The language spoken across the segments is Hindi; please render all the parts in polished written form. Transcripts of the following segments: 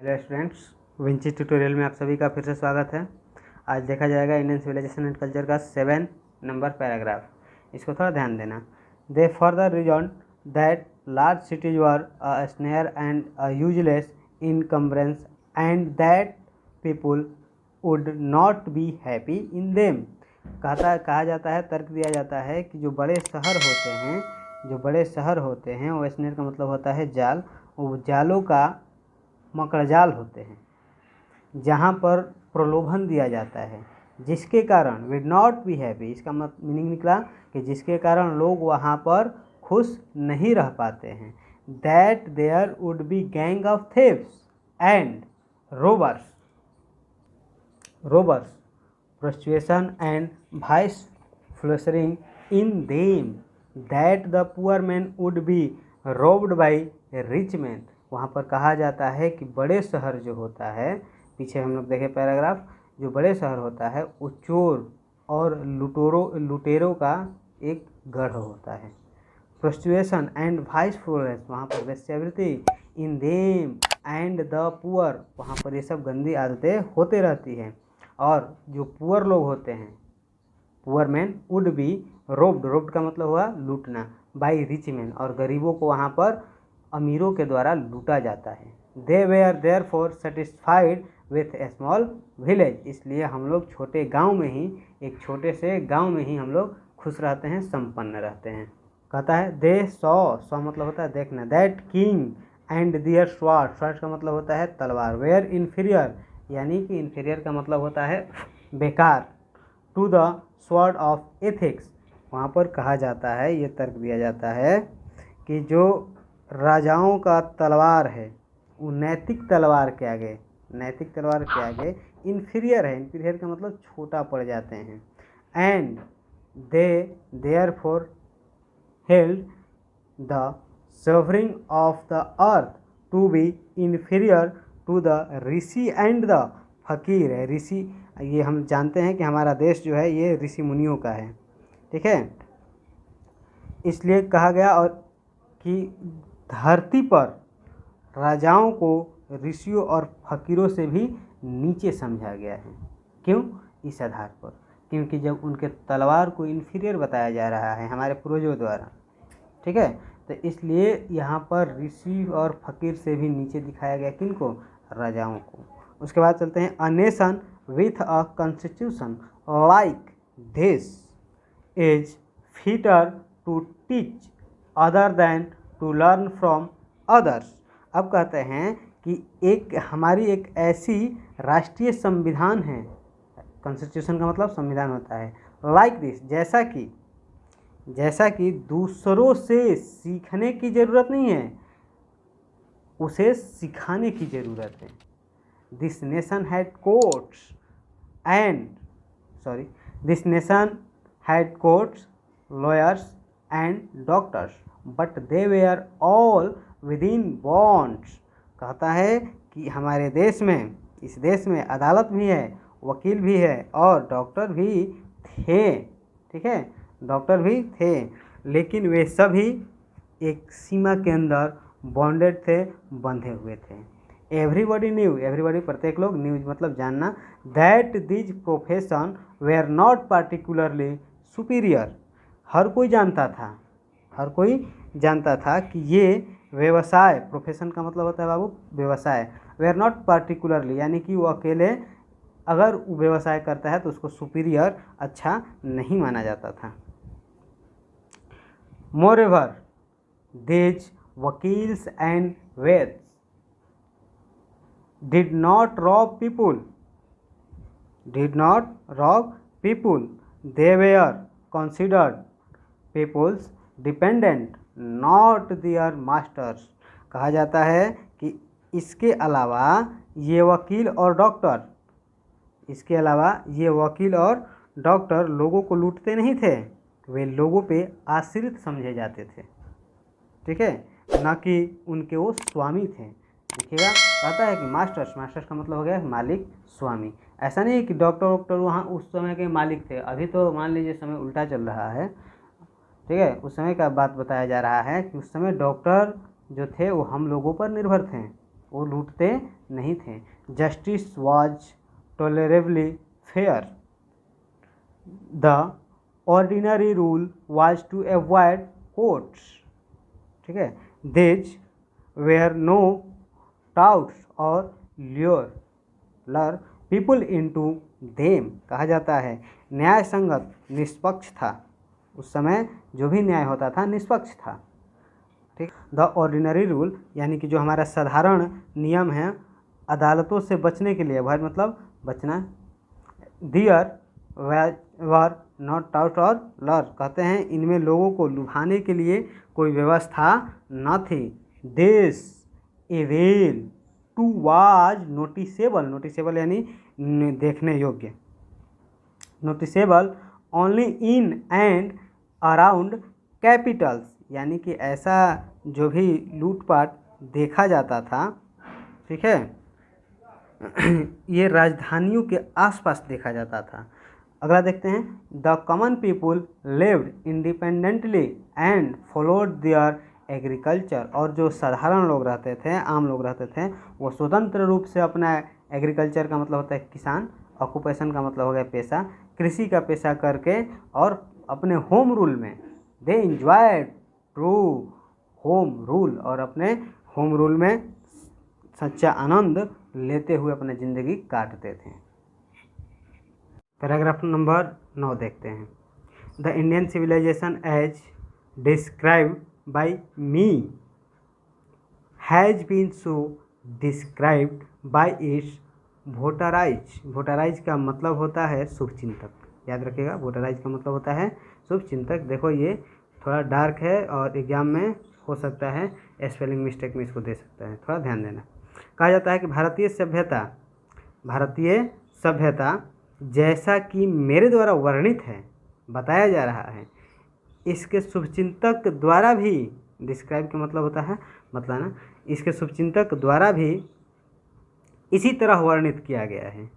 हेलो स्टूडेंट्स, विंची ट्यूटोरियल में आप सभी का फिर से स्वागत है। आज देखा जाएगा इंडियन सिविलाइजेशन एंड कल्चर का 7 नंबर पैराग्राफ। इसको थोड़ा ध्यान देना। They further reason that large cities were a snare and a useless encumbrance and that people would not be happy in them. कहा जाता है, तर्क दिया जाता है कि जो बड़े शहर होते हैं वो स्नेयर का मतलब होता है जाल, वो जालों का मकड़जाल होते हैं जहाँ पर प्रलोभन दिया जाता है, जिसके कारण विड नॉट बी हैप्पी। इसका मीनिंग निकला कि जिसके कारण लोग वहाँ पर खुश नहीं रह पाते हैं। That there would be gang of thieves and robbers prostitution and vice flourishing in them, that the poor man would be robbed by rich men। वहाँ पर कहा जाता है कि बड़े शहर जो होता है, पीछे हम लोग देखें पैराग्राफ, जो बड़े शहर होता है वो चोर और लुटेरों का एक गढ़ होता है। प्रोस्टिट्यूशन एंड वाइस फ्लोरेंस, वहाँ पर वेश्यावृत्ति, in them and the poor, वहाँ पर ये सब गंदी आदतें होते रहती हैं। और जो पुअर लोग होते हैं, poor man would be robed का मतलब हुआ लूटना, बाई रिच मैन, और गरीबों को वहाँ पर अमीरों के द्वारा लूटा जाता है। They were there for satisfied with a small village, इसलिए हम लोग छोटे से गाँव में ही हम लोग खुश रहते हैं, संपन्न रहते हैं। कहता है दे सॉ मतलब होता है देखना, that king and their sword का मतलब होता है तलवार, वेयर इन्फीरियर, यानी कि इन्फीरियर का मतलब होता है बेकार, to the sword of ethics. वहाँ पर कहा जाता है, ये तर्क दिया जाता है कि जो राजाओं का तलवार है वो नैतिक तलवार के आगे इन्फीरियर है। इन्फीरियर का मतलब छोटा पड़ जाते हैं। And they therefore held the suffering of the earth to be inferior to the rishi and the fakir है। ऋषि, ये हम जानते हैं कि हमारा देश जो है ये ऋषि मुनियों का है, ठीक है। इसलिए कहा गया और कि धरती पर राजाओं को ऋषियों और फकीरों से भी नीचे समझा गया है। क्यों? इस आधार पर, क्योंकि जब उनके तलवार को इन्फीरियर बताया जा रहा है हमारे पूर्वजों द्वारा, ठीक है, तो इसलिए यहाँ पर ऋषि और फकीर से भी नीचे दिखाया गया किनको? राजाओं को। उसके बाद चलते हैं, a nation with a constitution like this is fitter to teach other than to learn from others. अब कहते हैं कि हमारी एक ऐसी राष्ट्रीय संविधान है, कॉन्स्टिट्यूशन का मतलब संविधान होता है, लाइक दिस, जैसा कि दूसरों से सीखने की ज़रूरत नहीं है, उसे सिखाने की ज़रूरत है। This nation had courts lawyers and doctors but they were all within bonds. कहता है कि हमारे इस देश में अदालत भी है, वकील भी है और डॉक्टर भी थे, ठीक है, डॉक्टर भी थे, लेकिन वे सभी एक सीमा के अंदर बॉन्डेड थे, बंधे हुए थे। एवरीबॉडी प्रत्येक लोग, न्यूज मतलब जानना, that these profession were not particularly superior. हर कोई जानता था कि ये व्यवसाय, प्रोफेशन का मतलब होता है बाबू व्यवसाय, वेयर नॉट पार्टिकुलरली, यानी कि वो अकेले अगर व्यवसाय करता है तो उसको सुपीरियर, अच्छा नहीं माना जाता था। Moreover these vakils and vaids did not rob people, they were considered people's dependent, not their masters। कहा जाता है कि इसके अलावा ये वकील और डॉक्टर लोगों को लूटते नहीं थे, वे लोगों पे आश्रित समझे जाते थे, ठीक है, ना कि उनके वो स्वामी थे। देखिएगा, कहता है कि मास्टर्स का मतलब हो गया मालिक, स्वामी। ऐसा नहीं है कि डॉक्टर वहाँ उस समय के मालिक थे। अभी तो मान लीजिए समय उल्टा चल रहा है, ठीक है, उस समय का बात बताया जा रहा है कि उस समय डॉक्टर जो थे वो हम लोगों पर निर्भर थे, वो लूटते नहीं थे। Justice was tolerably fair. The ordinary rule was to avoid courts, ठीक है। दिज वेयर नो टाउट्स और लर पीपुल इनटू देम। कहा जाता है न्याय संगत निष्पक्ष था। उस समय जो भी न्याय होता था निष्पक्ष था, ठीक। द ऑर्डिनरी रूल यानी कि जो हमारा साधारण नियम है अदालतों से बचने के लिए, अवॉइड मतलब बचना। दियर वर नॉट टाउट और लर, कहते हैं इनमें लोगों को लुभाने के लिए कोई व्यवस्था न थी। This evil too was noticeable, noticeable यानी देखने योग्य, noticeable only in and around capitals, यानी कि ऐसा जो भी लूटपाट देखा जाता था, ठीक है, ये राजधानियों के आसपास देखा जाता था। अगला देखते हैं, the common people lived independently and followed there agriculture, और जो साधारण लोग रहते थे, आम लोग रहते थे, वो स्वतंत्र रूप से अपना एग्रीकल्चर का मतलब होता है किसान, ऑक्यूपेशन का मतलब हो गया पेशा, कृषि का पेशा करके और अपने होम रूल में दे एंजॉयड ट्रू होम रूल, और अपने होम रूल में सच्चा आनंद लेते हुए अपनी ज़िंदगी काटते थे। पैराग्राफ नंबर 9 देखते हैं। The Indian civilisation as described by me has been so described by its votaries. Votaries का मतलब होता है शुभचिंतक, याद रखिएगा, वोटराइज का मतलब होता है शुभचिंतक। देखो ये थोड़ा डार्क है और एग्जाम में हो सकता है स्पेलिंग मिस्टेक में इसको दे सकता है, थोड़ा ध्यान देना। कहा जाता है कि भारतीय सभ्यता जैसा कि मेरे द्वारा वर्णित है, बताया जा रहा है, इसके शुभचिंतक द्वारा भी, डिस्क्राइब का मतलब होता है मतलब, इसके शुभचिंतक द्वारा भी इसी तरह वर्णित किया गया है।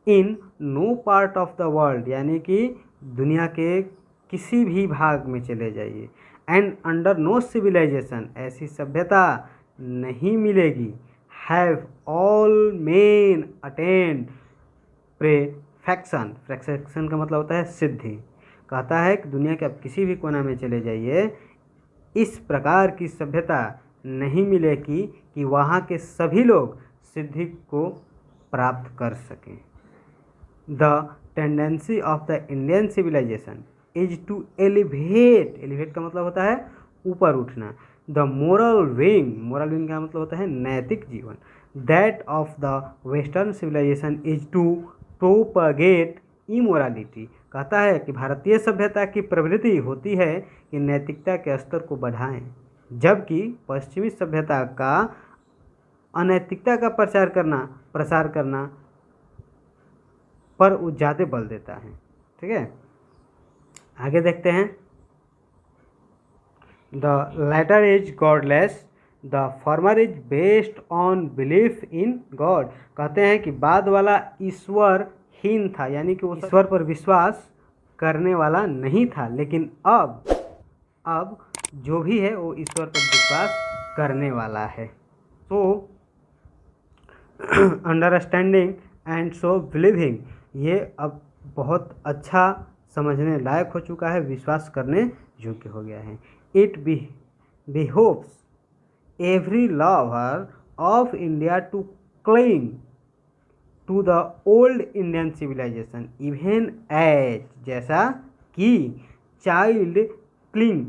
In no part of the world, यानी कि दुनिया के किसी भी भाग में चले जाइए, एंड अंडर नो सिविलाइजेशन, ऐसी सभ्यता नहीं मिलेगी, have all main attend perfection. Perfection का मतलब होता है सिद्धि। कहता है कि दुनिया के आप किसी भी कोना में चले जाइए, इस प्रकार की सभ्यता नहीं मिलेगी कि वहाँ के सभी लोग सिद्धि को प्राप्त कर सकें। The tendency of the Indian civilization is to elevate, elevate का मतलब होता है ऊपर उठना, the moral being, moral being का मतलब होता है नैतिक जीवन, that of the western civilization is to propagate immorality. कहता है कि भारतीय सभ्यता की प्रवृत्ति होती है कि नैतिकता के स्तर को बढ़ाएं, जबकि पश्चिमी सभ्यता का अनैतिकता का प्रसार करना पर वो ज़्यादा बल देता है, ठीक है। आगे देखते हैं, the latter is godless, the former is based on belief in God. कहते हैं कि बाद वाला ईश्वरहीन था, यानी कि वो ईश्वर पर विश्वास करने वाला नहीं था, लेकिन अब जो भी है वो ईश्वर पर विश्वास करने वाला है। तो अंडरस्टैंडिंग एंड सो बिलीविंग, ये अब बहुत अच्छा समझने लायक हो चुका है, विश्वास करने योग्य हो गया है। It behoves every lover of India to cling to the old Indian civilisation even as, जैसा कि child cling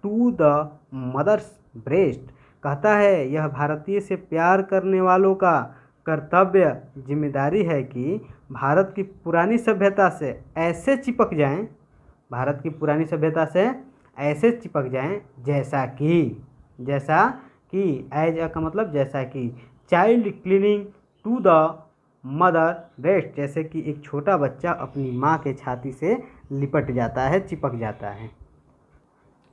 to the mother's breast. कहता है यह भारतीय से प्यार करने वालों का कर्तव्य जिम्मेदारी है कि भारत की पुरानी सभ्यता से ऐसे चिपक जाएं, भारत की पुरानी सभ्यता से ऐसे चिपक जाएं जैसा कि एज का मतलब जैसा कि, child clinging to the mother breast, जैसे कि एक छोटा बच्चा अपनी माँ के छाती से लिपट जाता है, चिपक जाता है।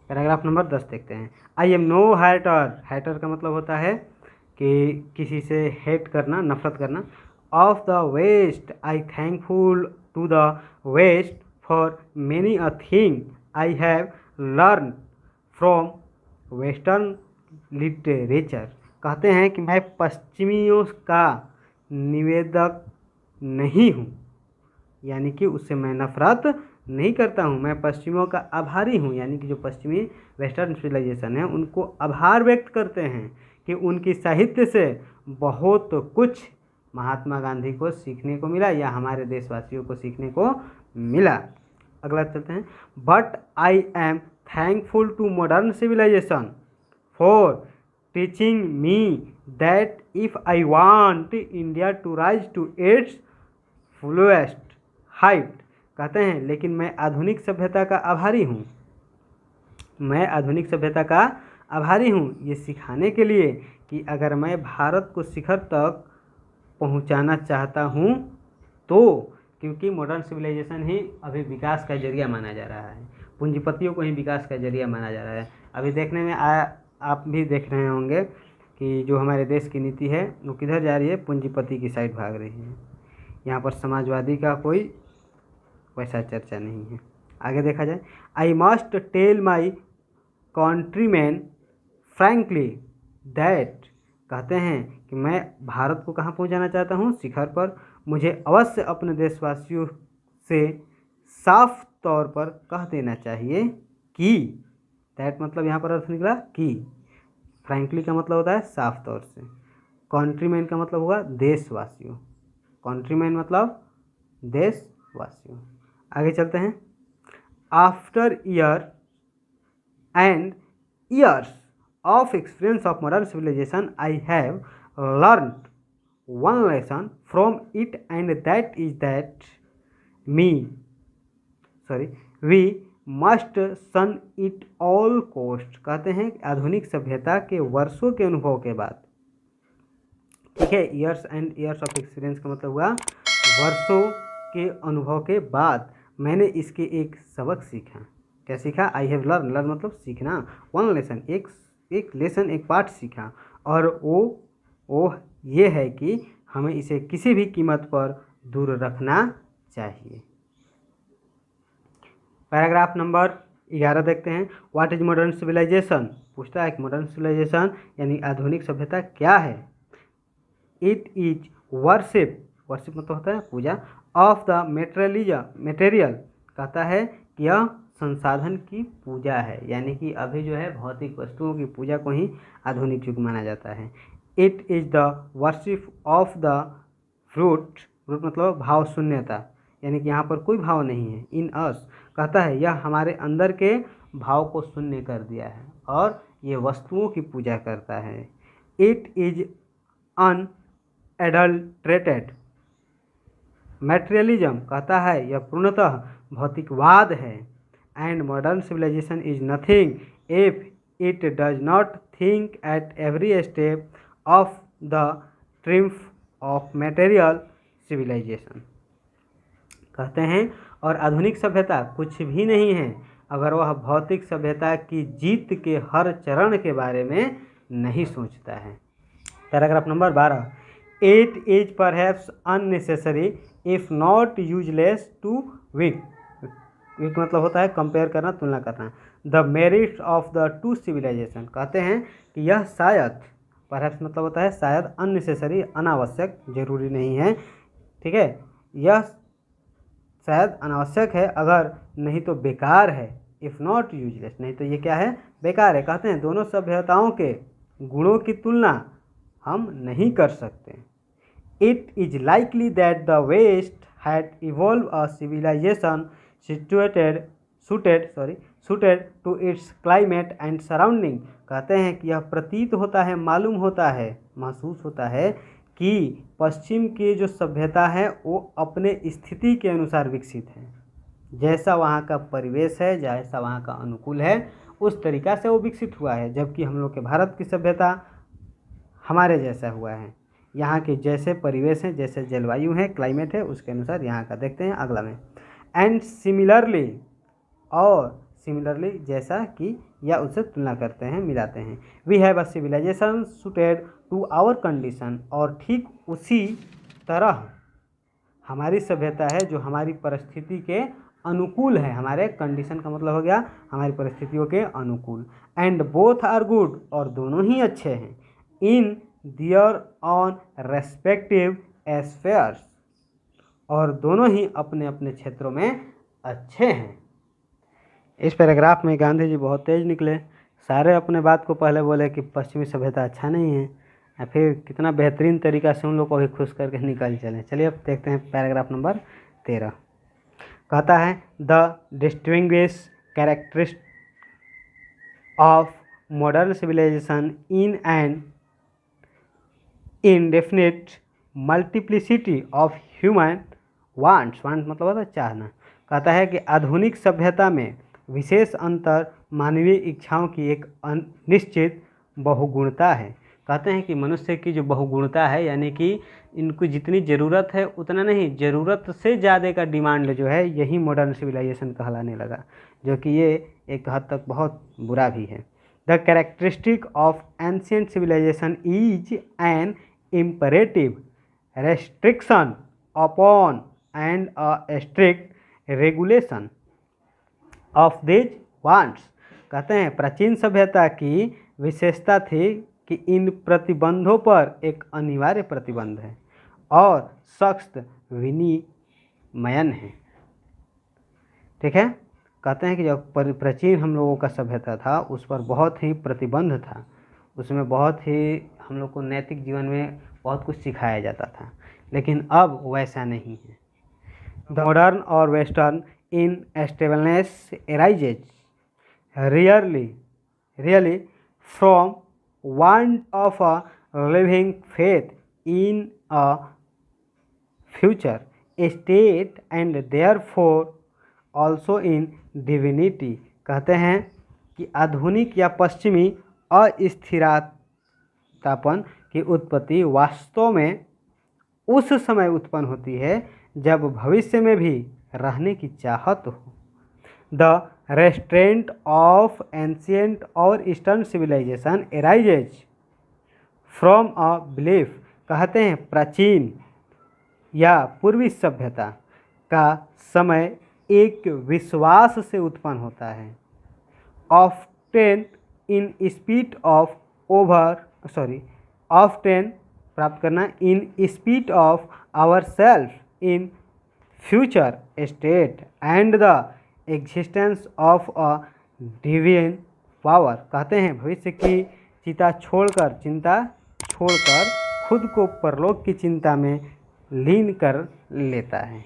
पैराग्राफ नंबर 10 देखते हैं। I am no hater, hater का मतलब होता है कि किसी से हेट करना, नफरत करना। Of the west I thankful to the west for many a thing I have learn from western literature. कहते हैं कि मैं पश्चिमियों का निवेदक नहीं हूँ, यानी कि उससे मैं नफरत नहीं करता हूँ। मैं पश्चिमियों का आभारी हूँ, यानी कि जो पश्चिमी वेस्टर्न सिविलाइजेशन है उनको आभार व्यक्त करते हैं कि उनकी साहित्य से बहुत कुछ महात्मा गांधी को सीखने को मिला या हमारे देशवासियों को सीखने को मिला। अगला चलते हैं। But I am thankful to modern civilization for teaching me that if I want India to rise to its fullest height. कहते हैं लेकिन मैं आधुनिक सभ्यता का आभारी हूँ, मैं आधुनिक सभ्यता का आभारी हूँ ये सिखाने के लिए कि अगर मैं भारत को शिखर तक पहुँचाना चाहता हूँ तो, क्योंकि मॉडर्न सिविलाइजेशन ही अभी विकास का जरिया माना जा रहा है, पूंजीपतियों को ही विकास का जरिया माना जा रहा है। अभी देखने में आप भी देख रहे होंगे कि जो हमारे देश की नीति है वो किधर जा रही है, पूंजीपति की साइड भाग रही है। यहाँ पर समाजवादी का कोई वैसा चर्चा नहीं है। आगे देखा जाए। I must tell my countryman frankly that. कहते हैं कि मैं भारत को कहाँ पहुँचाना चाहता हूँ, शिखर पर। मुझे अवश्य अपने देशवासियों से साफ तौर पर कह देना चाहिए कि, दैट मतलब यहाँ पर अर्थ निकला कि, फ्रैंकली का मतलब होता है साफ तौर से, कंट्रीमैन का मतलब होगा देशवासियों, कंट्रीमैन मतलब देशवासियों। आगे चलते हैं। After year and years of experience of modern civilization I have learned one lesson from it and that is that we must shun it all cost. कहते हैं आधुनिक सभ्यता के वर्षों के अनुभव के बाद, ठीक है, years and years of experience का मतलब हुआ वर्षों के अनुभव के बाद मैंने इसके एक सबक सीखा। क्या सीखा? आई हैव लर्न, लर्न मतलब सीखना, वन लेसन एक लेसन एक पाठ सीखा, और वो ये है कि हमें इसे किसी भी कीमत पर दूर रखना चाहिए। पैराग्राफ नंबर 11 देखते हैं। What is modern civilization? पूछता है कि मॉडर्न सिविलाइजेशन यानी आधुनिक सभ्यता क्या है। इट इज वर्शिप, वर्शिप मतलब होता है पूजा, ऑफ द मेटेरियल, कहता है कि यह संसाधन की पूजा है, यानी कि अभी जो है भौतिक वस्तुओं की पूजा को ही आधुनिक युग माना जाता है। It is the worship of the fruit, fruit मतलब भाव शून्यता, यानी कि यहाँ पर कोई भाव नहीं है। इन अस, कहता है यह हमारे अंदर के भाव को शून्य कर दिया है और ये वस्तुओं की पूजा करता है। इट इज अनएडल्ट्रेटेड मटेरियलिज्म, कहता है यह पूर्णतः भौतिकवाद है। And modern civilization is nothing if it does not think at every step of the triumph of material civilization. कहते हैं और आधुनिक सभ्यता कुछ भी नहीं है अगर वह भौतिक सभ्यता की जीत के हर चरण के बारे में नहीं सोचता है। Paragraph number 12। It is perhaps unnecessary if not useless to weigh, weigh मतलब होता है कंपेयर करना, तुलना करना। The merits of the two civilization, कहते हैं कि यह शायद, परहैप्स मतलब होता है शायद, अननेसेसरी अनावश्यक, जरूरी नहीं है, ठीक है, यह शायद अनावश्यक है, अगर नहीं तो बेकार है। इफ़ नॉट यूजलेस, नहीं तो ये क्या है, बेकार है। कहते हैं दोनों सभ्यताओं के गुणों की तुलना हम नहीं कर सकते। It is likely that the west had evolve a civilization suited to its climate and surrounding। कहते हैं कि यह प्रतीत होता है, मालूम होता है, महसूस होता है कि पश्चिम की जो सभ्यता है वो अपने स्थिति के अनुसार विकसित है, जैसा वहाँ का परिवेश है, जैसा वहाँ का अनुकूल है, उस तरीक़ा से वो विकसित हुआ है। जबकि हम लोग के भारत की सभ्यता हमारे जैसा हुआ है, यहाँ के जैसे परिवेश हैं, जैसे जलवायु है, क्लाइमेट है, उसके अनुसार यहाँ का। देखते हैं अगला में। एंड सिमिलरली, और सिमिलरली जैसा कि, या उससे तुलना करते हैं, मिलाते हैं। We have a civilization suited to our condition, और ठीक उसी तरह हमारी सभ्यता है जो हमारी परिस्थिति के अनुकूल है। हमारे कंडीशन का मतलब हो गया हमारी परिस्थितियों के अनुकूल। एंड बोथ आर गुड, और दोनों ही अच्छे हैं। इन दियर ऑन रेस्पेक्टिव स्फीयर्स, और दोनों ही अपने अपने क्षेत्रों में अच्छे हैं। इस पैराग्राफ में गांधी जी बहुत तेज निकले, सारे अपने बात को पहले बोले कि पश्चिमी सभ्यता अच्छा नहीं है, या फिर कितना बेहतरीन तरीका से उन लोग को भी खुश करके निकल चले। चलिए अब देखते हैं पैराग्राफ नंबर 13। कहता है the distinguish characteristic of modern civilization in an indefinite multiplicity of human wants, want मतलब होता है चाहना। कहता है कि आधुनिक सभ्यता में विशेष अंतर मानवीय इच्छाओं की एक निश्चित बहुगुणता है। कहते हैं कि मनुष्य की जो बहुगुणता है, यानी कि इनको जितनी ज़रूरत है उतना नहीं, ज़रूरत से ज़्यादा का डिमांड जो है, यही मॉडर्न सिविलाइजेशन कहलाने लगा, जो कि ये एक हद तक बहुत बुरा भी है। The characteristic of ancient civilization is an imperative restriction upon and a strict regulation of these wants. कहते हैं प्राचीन सभ्यता की विशेषता थी कि इन प्रतिबंधों पर एक अनिवार्य प्रतिबंध है और सख्त विनियमन है। ठीक है, कहते हैं कि जब प्राचीन हम लोगों का सभ्यता था उस पर बहुत ही प्रतिबंध था, उसमें बहुत ही हम लोग को नैतिक जीवन में बहुत कुछ सिखाया जाता था, लेकिन अब वैसा नहीं है। द मॉडर्न और western in stableness arises really from want of a living faith in a future state and therefore also in divinity। कहते हैं कि आधुनिक या पश्चिमी अस्थिरतापन की उत्पत्ति वास्तव में उस समय उत्पन्न होती है जब भविष्य में भी रहने की चाहत हो। द रेस्ट्रेंट ऑफ एंशिएंट और eastern civilization arises from a belief. कहते हैं प्राचीन या पूर्वी सभ्यता का समय एक विश्वास से उत्पन्न होता है। Often in speed of often प्राप्त करना in speed of our self in future state and the existence of a divine power. कहते हैं भविष्य की चिंता छोड़कर खुद को परलोक की चिंता में लीन कर लेता है।